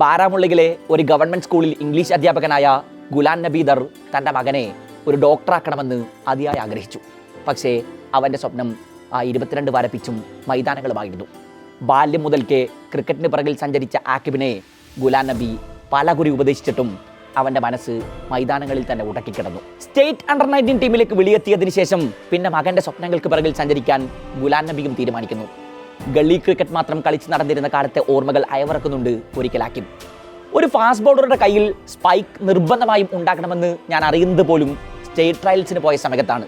ബാരാമുള്ളിയിലെ ഒരു ഗവൺമെൻറ് സ്കൂളിൽ ഇംഗ്ലീഷ് അധ്യാപകനായ ഗുലാം നബി ദർ തൻ്റെ മകനെ ഒരു ഡോക്ടറാക്കണമെന്ന് അതിയായി ആഗ്രഹിച്ചു. പക്ഷേ അവൻ്റെ സ്വപ്നം ആ 22 വര പിച്ചും മൈതാനങ്ങളുമായിരുന്നു. ബാല്യം മുതൽക്കേ ക്രിക്കറ്റിന് പിറകിൽ സഞ്ചരിച്ച ആക്കിബിനെ ഗുലാം നബി പല കുറി ഉപദേശിച്ചിട്ടും അവൻ്റെ മനസ്സ് മൈതാനങ്ങളിൽ തന്നെ ഉടക്കിക്കിടന്നു. സ്റ്റേറ്റ് അണ്ടർ-19 ടീമിലേക്ക് വിളിയെത്തിയതിനു ശേഷം പിന്നെ മകൻ്റെ സ്വപ്നങ്ങൾക്ക് പിറകിൽ സഞ്ചരിക്കാൻ ഗുലാം നബിയും തീരുമാനിക്കുന്നു. ഗള്ളി ക്രിക്കറ്റ് മാത്രം കളിച്ച് നടന്നിരുന്ന കാലത്തെ ഓർമ്മകൾ അയവിറക്കുന്നുണ്ട് ഒരിക്കൽ ആക്കിബ്. ഒരു ഫാസ്റ്റ് ബോളറുടെ കയ്യിൽ സ്പൈക്ക് നിർബന്ധമായും ഉണ്ടാക്കണമെന്ന് ഞാൻ അറിയുന്നത് പോലും സ്റ്റേറ്റ് ട്രയൽസിന് പോയ സമയത്താണ്.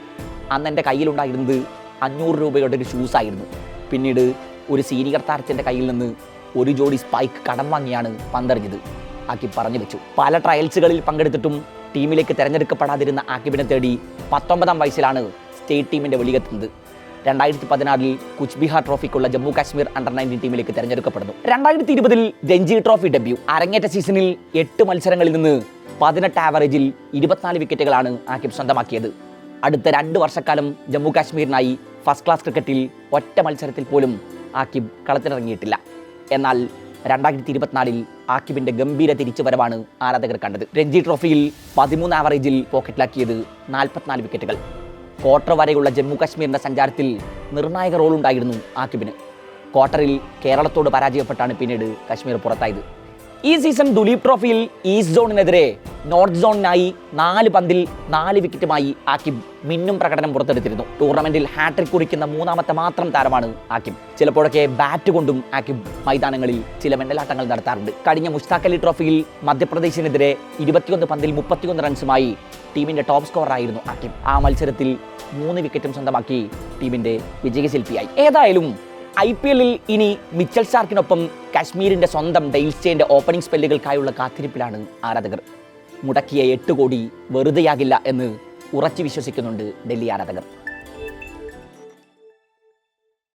അന്ന് എൻ്റെ കയ്യിലുണ്ടായിരുന്നത് 500 രൂപയുടെ ഒരു ഷൂസ് ആയിരുന്നു. പിന്നീട് ഒരു സീനിയർ താരത്തിൻ്റെ കയ്യിൽ നിന്ന് ഒരു ജോഡി സ്പൈക്ക് കടം വാങ്ങിയാണ് പന്തെറിഞ്ഞത്, ആക്കിബ് പറഞ്ഞു വെച്ചു. പല ട്രയൽസുകളിൽ പങ്കെടുത്തിട്ടും ടീമിലേക്ക് തിരഞ്ഞെടുക്കപ്പെടാതിരുന്ന ആക്കിബിനെ തേടി 19-ാം വയസ്സിലാണ് സ്റ്റേറ്റ് ടീമിൻ്റെ വിളിയെത്തുന്നത്. 2016 കുച്ച് ബിഹാർ ട്രോഫിക്കുള്ള ജമ്മു കാശ്മീർ അണ്ടർ-19 ടീമിലേക്ക് തിരഞ്ഞെടുക്കപ്പെടുന്നു. 2020 രഞ്ജി ട്രോഫി ഡെബ്യൂ. അരങ്ങേറ്റ സീസണിൽ 8 മത്സരങ്ങളിൽ നിന്ന് 18 ആവറേജിൽ 24 വിക്കറ്റുകളാണ് ആക്കിബ് സ്വന്തമാക്കിയത്. അടുത്ത 2 വർഷക്കാലം ജമ്മു കാശ്മീരിനായി ഫസ്റ്റ് ക്ലാസ് ക്രിക്കറ്റിൽ ഒറ്റ മത്സരത്തിൽ പോലും ആക്കിബ് കളത്തിലിറങ്ങിയിട്ടില്ല. എന്നാൽ 2024 ആക്കിബിന്റെ ഗംഭീര തിരിച്ചുവരവാണ് ആരാധകർ കണ്ടത്. രഞ്ജി ട്രോഫിയിൽ 13 ആവറേജിൽ പോക്കറ്റിലാക്കിയത് 44 വിക്കറ്റുകൾ. ക്വാർട്ടർ വരെയുള്ള ജമ്മു കാശ്മീരിന്റെ സഞ്ചാരത്തിൽ നിർണായക റോളുണ്ടായിരുന്നു ആക്കിബിന്. ക്വാർട്ടറിൽ കേരളത്തോട് പരാജയപ്പെട്ടാണ് പിന്നീട് കാശ്മീർ പുറത്തായത്. ഈ സീസൺ ദുലീപ് ട്രോഫിയിൽ ഈസ്റ്റ് സോണിനെതിരെ നോർത്ത് സോണിനായി 4 പന്തിൽ 4 വിക്കറ്റുമായി ആക്കിബ് മിന്നും പ്രകടനം പുറത്തെടുത്തിരുന്നു. ടൂർണമെന്റിൽ ഹാട്രിക് കുറിക്കുന്ന 3ാമത്തെ മാത്രം താരമാണ് ആക്കിബ്. ചിലപ്പോഴൊക്കെ ബാറ്റ് കൊണ്ടും ആക്കിബ് മൈതാനങ്ങളിൽ ചില മെന്നലാട്ടങ്ങൾ നടത്താറുണ്ട്. കഴിഞ്ഞ മുഷ്താഖ് അലി ട്രോഫിയിൽ മധ്യപ്രദേശിനെതിരെ 21 പന്തിൽ 31 റൺസുമായി ടീമിന്റെ ടോപ്പ് സ്കോറായിരുന്നു ആക്കിബ്. ആ മത്സരത്തിൽ 3 വിക്കറ്റും സ്വന്തമാക്കി ടീമിന്റെ വിജയശില്പിയായി. ഏതായാലും IPL ഇനി മിച്ചൽ സ്റ്റാർക്കിനൊപ്പം കാശ്മീരിന്റെ സ്വന്തം ഡെയിൽ സ്റ്റേന്റെ ഓപ്പണിംഗ് സ്പെല്ലുകൾക്കായുള്ള കാത്തിരിപ്പിലാണ് ആരാധകർ. മുടക്കിയ 8 കോടി വെറുതെയാകില്ല എന്ന് ഉറച്ചു വിശ്വസിക്കുന്നുണ്ട് ഡൽഹി ആരാധകർ.